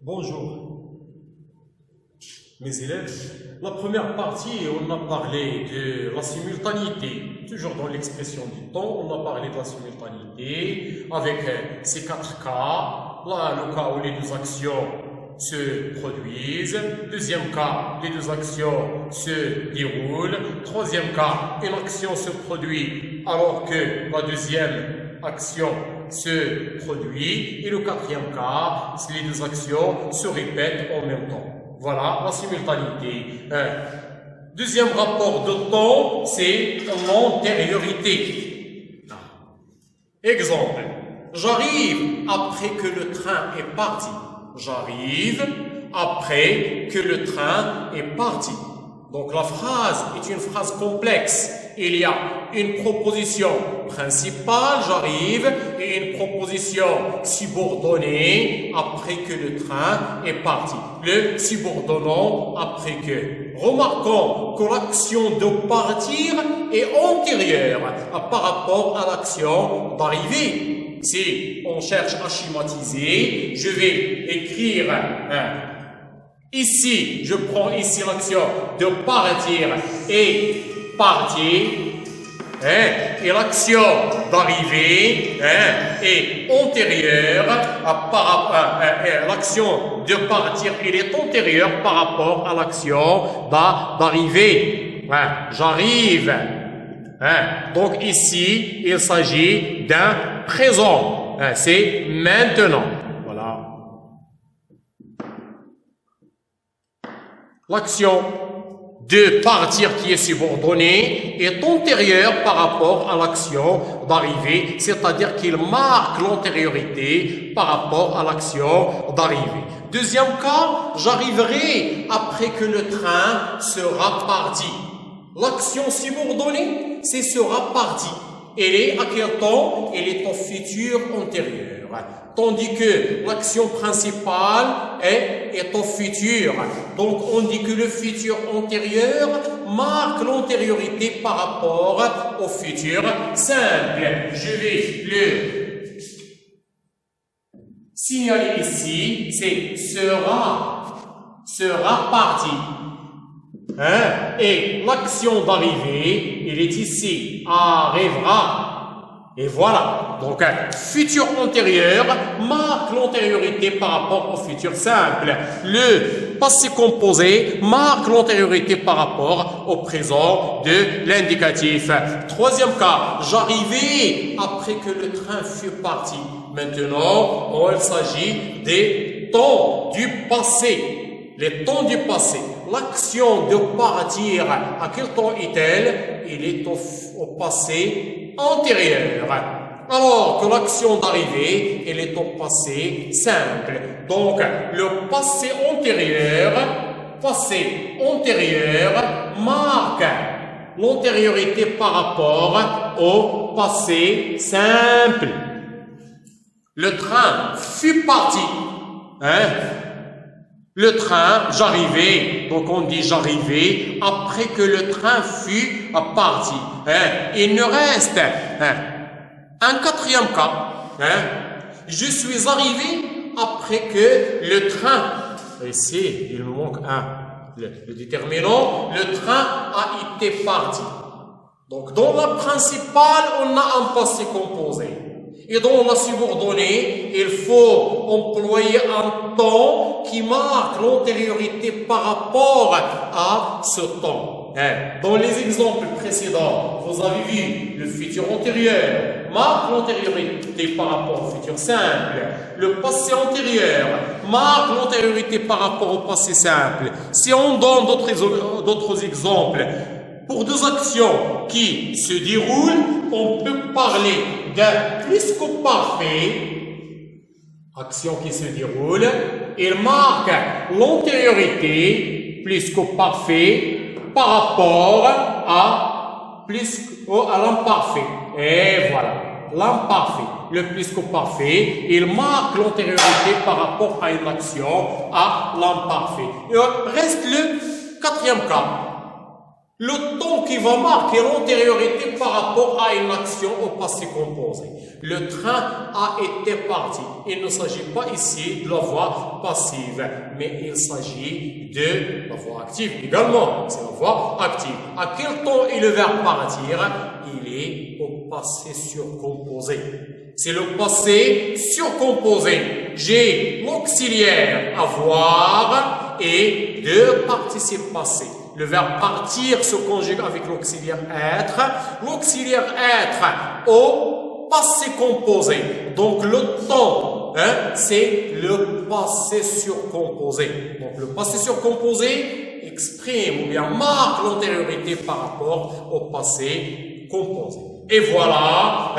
Bonjour, mes élèves. La première partie, on a parlé de la simultanéité. Toujours dans l'expression du temps, on a parlé de la simultanéité avec ces 4 cas. Là, le cas où les deux actions se produisent. Deuxième cas, les deux actions se déroulent. Troisième cas, une action se produit alors que la deuxième action se produit. Et le quatrième cas, les deux actions se répètent en même temps. Voilà la simultanéité. Deuxième rapport de temps, c'est l'antériorité. Exemple, j'arrive après que le train est parti. J'arrive après que le train est parti. Donc la phrase est une phrase complexe. Il y a une proposition principale, j'arrive, et une proposition subordonnée après que le train est parti. Le subordonnant après que. Remarquons que l'action de partir est antérieure par rapport à l'action d'arriver. Si on cherche à schématiser, je vais écrire ici, je prends ici l'action de partir et partir, et l'action d'arriver est antérieure l'action de partir, elle est antérieure par rapport à l'action d'arriver. J'arrive. Donc ici, il s'agit d'un présent. C'est maintenant. Voilà. L'action de partir qui est subordonnée est antérieure par rapport à l'action d'arriver, c'est-à-dire qu'il marque l'antériorité par rapport à l'action d'arriver. Deuxième cas, j'arriverai après que le train sera parti. L'action subordonnée, c'est sera parti. Elle est à quel temps? Elle est au futur antérieur. Tandis que l'action principale est au futur. Donc on dit que le futur antérieur marque l'antériorité par rapport au futur simple. Je vais le signaler ici, c'est sera parti. Et l'action d'arriver, il est ici, arrivera. Et voilà. Donc, futur antérieur marque l'antériorité par rapport au futur simple. Le passé composé marque l'antériorité par rapport au présent de l'indicatif. Troisième cas, j'arrivais après que le train fut parti. Maintenant, il s'agit des temps du passé. Les temps du passé. L'action de partir, à quel temps est-elle? Il est au passé antérieur. Alors que l'action d'arriver, elle est au passé simple. Donc, le passé antérieur marque l'antériorité par rapport au passé simple. Le train fut parti. Le train, j'arrivais, donc on dit j'arrivais après que le train fut parti. Il nous reste un quatrième cas. Je suis arrivé après que le train, ici il me manque le déterminant, le train a été parti. Donc dans la principale, on a un passé composé. Et dans la subordonnée, il faut employer un temps qui marque l'antériorité par rapport à ce temps. Dans les exemples précédents, vous avez vu le futur antérieur marque l'antériorité par rapport au futur simple. Le passé antérieur marque l'antériorité par rapport au passé simple. Si on donne d'autres exemples, pour deux actions qui se déroulent, on peut parler d'un plus qu'au parfait. Action qui se déroule, il marque l'antériorité plus qu'au parfait par rapport à l'imparfait. Et voilà, l'imparfait. Le plus qu'au parfait, il marque l'antériorité par rapport à une action à l'imparfait. Il reste le quatrième cas. Le temps qui va marquer l'antériorité par rapport à une action au passé composé. Le train a été parti. Il ne s'agit pas ici de la voix passive, mais il s'agit de la voix active également. C'est la voix active. À quel temps est le verbe partir? Il est au passé surcomposé. C'est le passé surcomposé. J'ai l'auxiliaire avoir et deux participes passés. Le verbe partir se conjugue avec l'auxiliaire être. L'auxiliaire être au passé composé. Donc le temps, c'est le passé surcomposé. Donc le passé surcomposé exprime ou bien marque l'antériorité par rapport au passé composé. Et voilà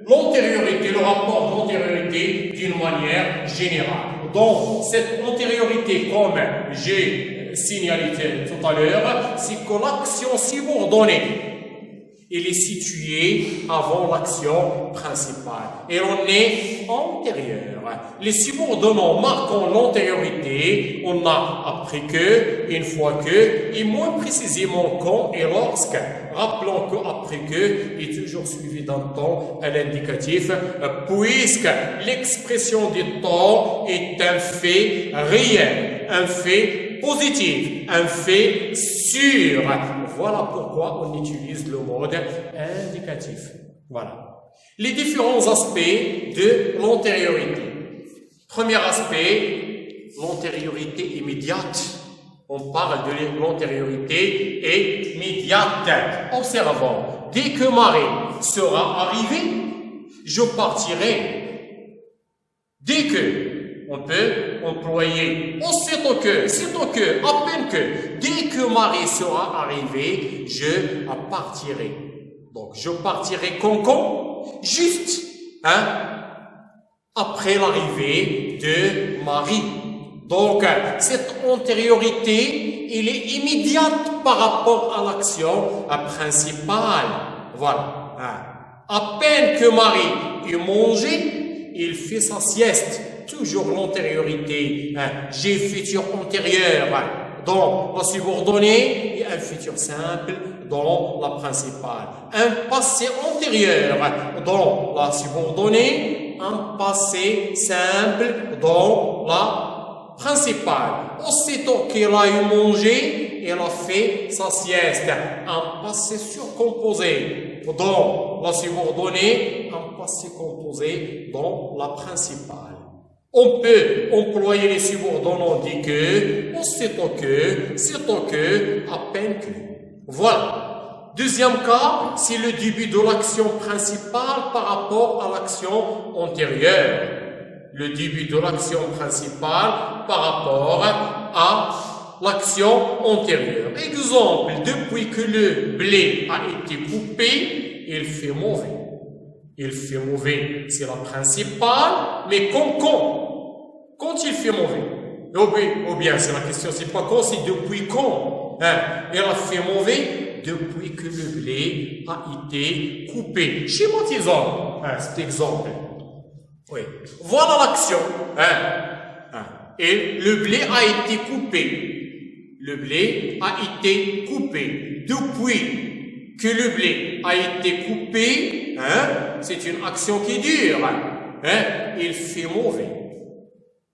l'antériorité, le rapport d'antériorité d'une manière générale. Donc cette antériorité, comme j'ai signalé tout à l'heure, c'est que l'action subordonnée, elle est située avant l'action principale. Et on est antérieur. Les subordonnants marquant l'antériorité, on a appris que, une fois que, et moins précisément quand et lorsque. Rappelons qu'après que est toujours suivi d'un temps à l'indicatif, puisque l'expression du temps est un fait réel, un fait positif, un fait sûr. Voilà pourquoi on utilise le mode indicatif. Voilà. Les différents aspects de l'antériorité. Premier aspect, l'antériorité immédiate. On parle de l'antériorité immédiate. Observons. Dès que Marie sera arrivée, je partirai. Dès que, on peut employer aussitôt que, à peine que, dès que Marie sera arrivée, je partirai. Donc, je partirai quand? Juste, après l'arrivée de Marie. Donc, cette antériorité, elle est immédiate par rapport à l'action principale. Voilà. À peine que Marie ait mangé, il fait sa sieste. Toujours l'antériorité. J'ai futur antérieur dans la subordonnée et un futur simple dans la principale. Un passé antérieur dans la subordonnée, un passé simple dans la principale. Aussitôt qu'elle a eu mangé, elle a fait sa sieste. Un passé surcomposé dans la subordonnée, un passé composé dans la principale. On peut employer les subordonnants dit que, aussitôt que, sitôt que, à peine que. Voilà. Deuxième cas, c'est le début de l'action principale par rapport à l'action antérieure. Le début de l'action principale par rapport à l'action antérieure. Exemple, depuis que le blé a été coupé, il fait mauvais. Il fait mauvais, c'est la principale, mais quand il fait mauvais, ou bien c'est la question, c'est pas quand, c'est depuis quand. Elle a fait mauvais depuis que le blé a été coupé. Schématisons cet exemple. Oui. Voilà l'action. Et le blé a été coupé. Le blé a été coupé. Depuis que le blé a été coupé, c'est une action qui dure. Il fait mauvais.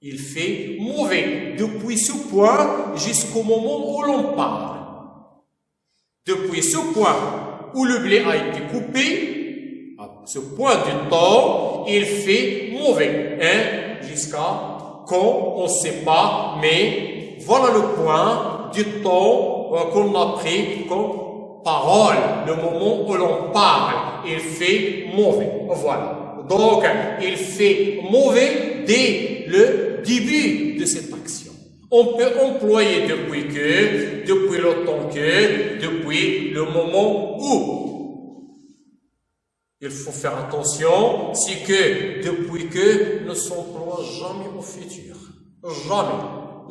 Il fait mauvais depuis ce point jusqu'au moment où l'on parle. Depuis ce point où le blé a été coupé, à ce point du temps, il fait mauvais. Jusqu'à quand, on ne sait pas, mais voilà le point du temps qu'on a pris comme parole, le moment où l'on parle. Il fait mauvais. Voilà. Donc, il fait mauvais dès le début de cette action. On peut employer depuis que, depuis le temps que, depuis le moment où. Il faut faire attention, c'est que depuis que ne s'emploie jamais au futur.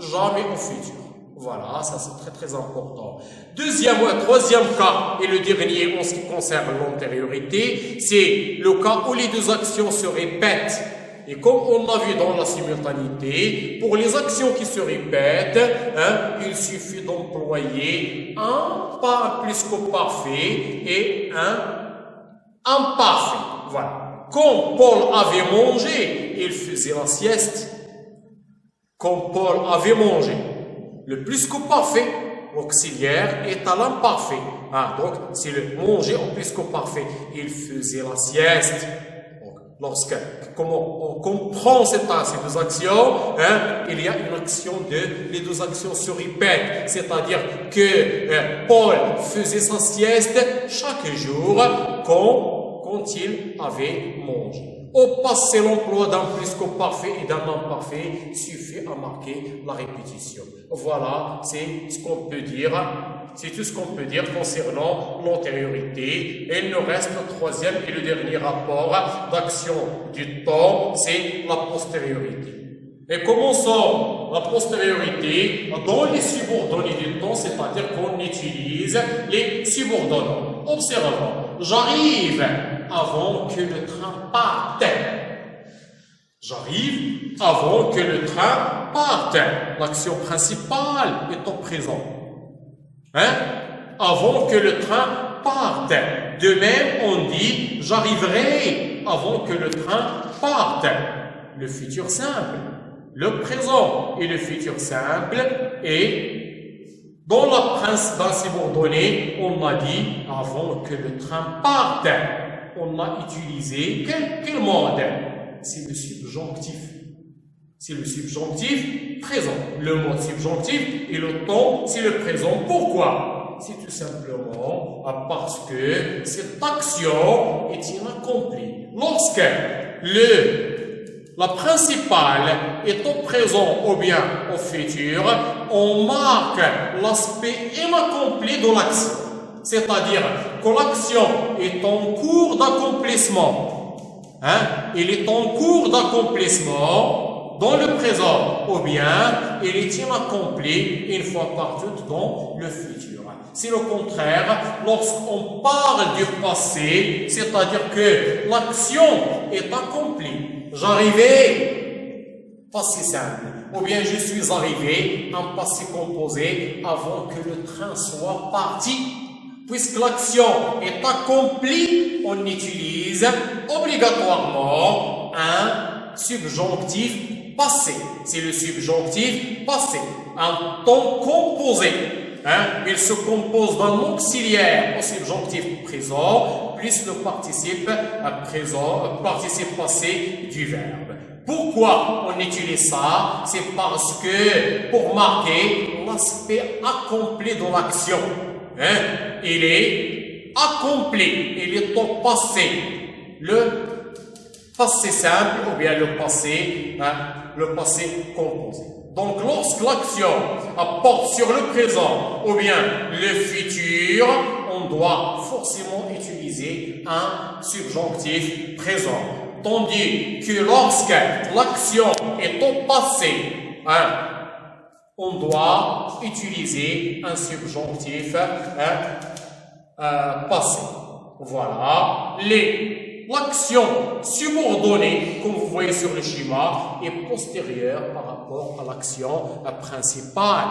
Jamais au futur. Voilà, ça c'est très très important. Troisième cas, et le dernier en ce qui concerne l'antériorité, c'est le cas où les deux actions se répètent. Et comme on l'a vu dans la simultanéité, pour les actions qui se répètent, il suffit d'employer un pas plus qu'au parfait et un imparfait. Voilà. Quand Paul avait mangé, il faisait la sieste. Quand Paul avait mangé, le plus que parfait, l'auxiliaire est à l'imparfait. Donc, c'est le manger au plus que parfait. Il faisait la sieste. Comment on comprend ces deux actions, il y a une action les deux actions se répètent. C'est-à-dire que Paul faisait sa sieste chaque jour quand il avait mangé. Au passé, l'emploi d'un plus que parfait et d'un imparfait suffit à marquer la répétition. Voilà, c'est ce qu'on peut dire. C'est tout ce qu'on peut dire concernant l'antériorité. Et il nous reste le troisième et le dernier rapport d'action du temps, c'est la postériorité. Et commençons la postériorité dans les subordonnés du temps, c'est-à-dire qu'on utilise les subordonnés. Observons, j'arrive avant que le train parte. J'arrive avant que le train parte. L'action principale est au présent. Avant que le train parte. De même, on dit j'arriverai avant que le train parte. Le futur simple, le présent et le futur simple. Et dans la d'un subordonné, on a dit avant que le train parte. On a utilisé quel mode? C'est le subjonctif. C'est le subjonctif présent. Le mode subjonctif et le temps, c'est le présent. Pourquoi? C'est tout simplement parce que cette action est inaccomplie. Lorsque la principale est au présent ou bien au futur, on marque l'aspect inaccompli de l'action. C'est-à-dire que l'action est en cours d'accomplissement. Il est en cours d'accomplissement dans le présent ou bien il est inaccompli une fois par toutes dans le futur. C'est le contraire lorsqu'on parle du passé, c'est-à-dire que l'action est accomplie. J'arrivais, passé simple, ou bien je suis arrivé, un passé composé avant que le train soit parti. Puisque l'action est accomplie, on utilise obligatoirement un subjonctif passé. C'est le subjonctif passé, un temps composé. Il se compose d'un auxiliaire au subjonctif présent, plus le participe présent, participe passé du verbe. Pourquoi on utilise ça? C'est parce que pour marquer l'aspect accompli de l'action. Il est accompli, il est au passé. Le passé simple ou bien le passé composé. Donc, lorsque l'action porte sur le présent ou bien le futur, on doit forcément utiliser un subjonctif présent. Tandis que lorsque l'action est au passé, on doit utiliser un subjonctif passé. Voilà. L'action subordonnée, comme vous voyez sur le schéma, est postérieure par rapport à l'action principale.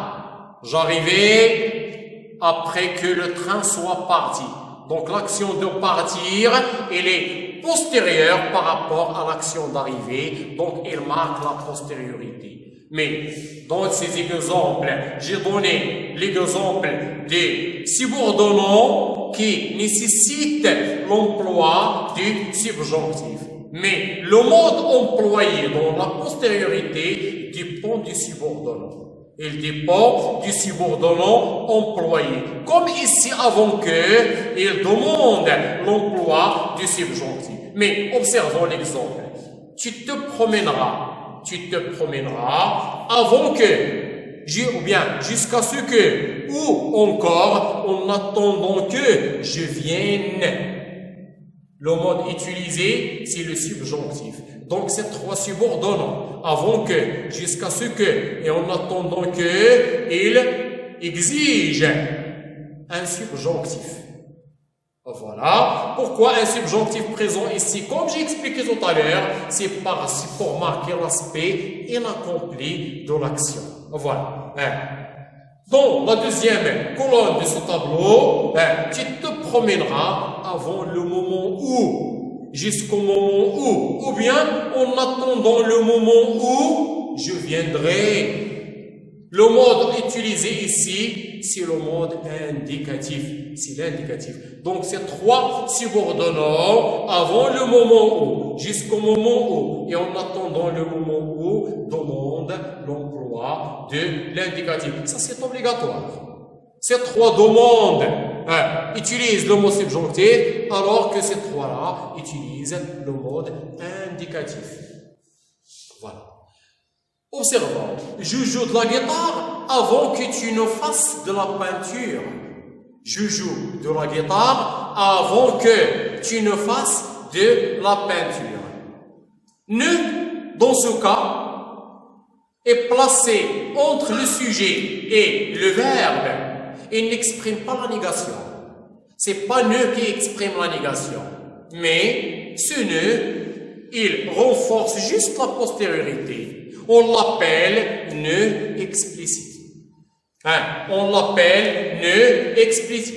J'arrivais après que le train soit parti. Donc l'action de partir, elle est postérieure par rapport à l'action d'arriver. Donc elle marque la postériorité. Mais dans ces exemples, j'ai donné l'exemple des subordonnants qui nécessitent l'emploi du subjonctif. Mais le mode employé dans la postériorité dépend du subordonnant. Il dépend du subordonnant employé. Comme ici avant que, il demande l'emploi du subjonctif. Mais observons l'exemple. Tu te promèneras avant que, ou bien jusqu'à ce que, ou encore en attendant que je vienne. Le mode utilisé, c'est le subjonctif. Donc, c'est trois subordonnants. Avant que, jusqu'à ce que, et en attendant que, il exige un subjonctif. Voilà. Pourquoi un subjonctif présent ici? Comme j'ai expliqué tout à l'heure, c'est pour marquer l'aspect inaccompli de l'action. Voilà. Dans la deuxième colonne de ce tableau, tu te promèneras avant le moment où. jusqu'au moment où, ou bien en attendant le moment où je viendrai. Le mode utilisé ici, c'est le mode indicatif. C'est l'indicatif. Donc, c'est trois subordonnants avant le moment où, jusqu'au moment où, et en attendant le moment où, demande l'emploi de l'indicatif. Ça, c'est obligatoire. Ces trois demandes utilisent le mot subjonctif, alors que ces trois-là utilisent le mode indicatif. Voilà. Observons, je joue de la guitare avant que tu ne fasses de la peinture. Je joue de la guitare avant que tu ne fasses de la peinture. Ne, dans ce cas, est placé entre le sujet et le verbe et n'exprime pas la négation. C'est pas ne qui exprime la négation, mais ce ne, il renforce juste la postériorité. On l'appelle ne explicite. On l'appelle ne explicite.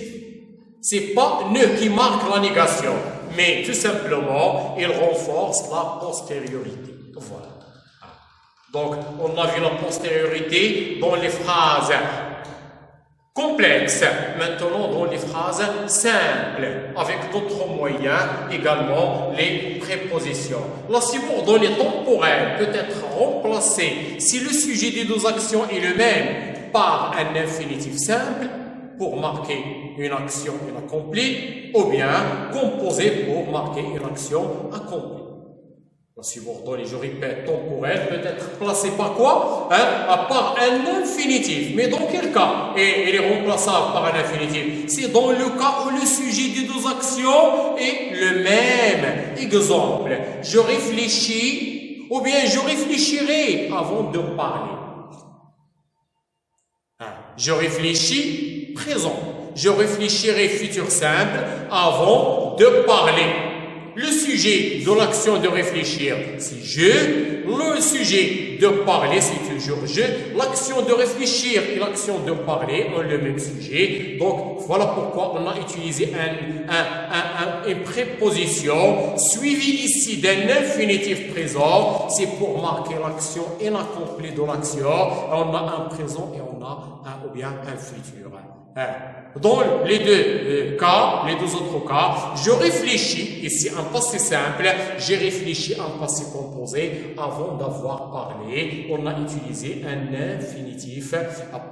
C'est pas ne qui marque la négation, mais tout simplement, il renforce la postériorité. Voilà. Donc, on a vu la postériorité dans les phrases complexes. Maintenant, dans les phrases simples, avec d'autres moyens, également les prépositions. La subordonnée temporelle peut être remplacée si le sujet des deux actions est le même par un infinitif simple pour marquer une action inaccomplie, ou bien composée pour marquer une action accomplie. La subordonnée, je répète, temporelle peut être placée par quoi? Par un infinitif. Mais dans quel cas elle est remplaçable par un infinitif? C'est dans le cas où le sujet des deux actions est le même. Exemple, je réfléchis, ou bien je réfléchirai avant de parler. Je réfléchis, présent. Je réfléchirai, futur simple, avant de parler. Le sujet de l'action de réfléchir, c'est je. Le sujet de parler, c'est toujours je. L'action de réfléchir et l'action de parler ont le même sujet. Donc, voilà pourquoi on a utilisé une préposition suivie ici d'un infinitif présent. C'est pour marquer l'action inaccomplie de l'action. On a un présent et on a ou bien un futur. Dans les deux cas, les deux autres cas, je réfléchis, ici un passé simple, j'ai réfléchi un passé composé avant d'avoir parlé. On a utilisé un infinitif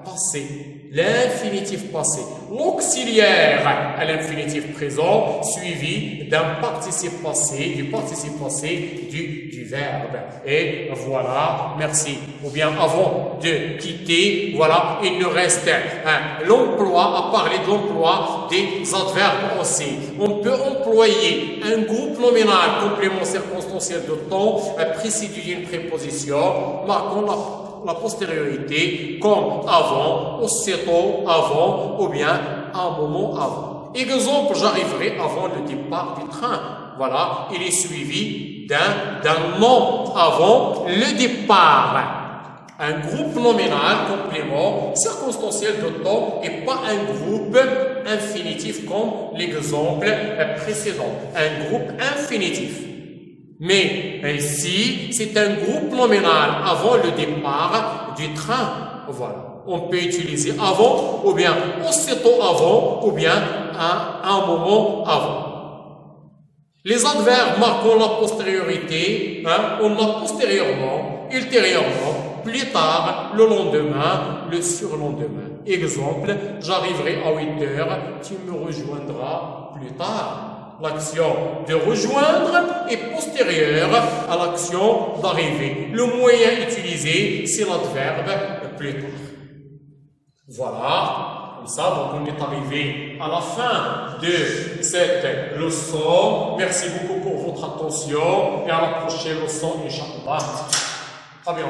passé. L'infinitif passé, l'auxiliaire à l'infinitif présent, suivi d'un participe passé, du participe passé du verbe. Et voilà, merci. Ou bien avant de quitter, voilà, il nous reste l'emploi, à parler de l'emploi des adverbes aussi. On peut employer un groupe nominal complément circonstanciel de temps précédé d'une préposition marquant la postériorité comme avant, aussitôt avant ou bien un moment avant. Exemple, j'arriverai avant le départ du train. Voilà, il est suivi d'un nom avant le départ. Un groupe nominal complément circonstanciel de temps et pas un groupe infinitif comme l'exemple précédent. Un groupe infinitif. Mais ici, c'est un groupe nominal avant le départ du train. Voilà. On peut utiliser avant, ou bien aussitôt avant, ou bien à un moment avant. Les adverbes marquant la postériorité, on a postérieurement, ultérieurement, plus tard, le lendemain, le surlendemain. Exemple, j'arriverai à 8 heures, tu me rejoindras plus tard. L'action de rejoindre est postérieure à l'action d'arriver. Le moyen utilisé, c'est l'adverbe plus tard. Voilà, comme ça, donc on est arrivé à la fin de cette leçon. Merci beaucoup pour votre attention et à la prochaine leçon, Inch'Allah.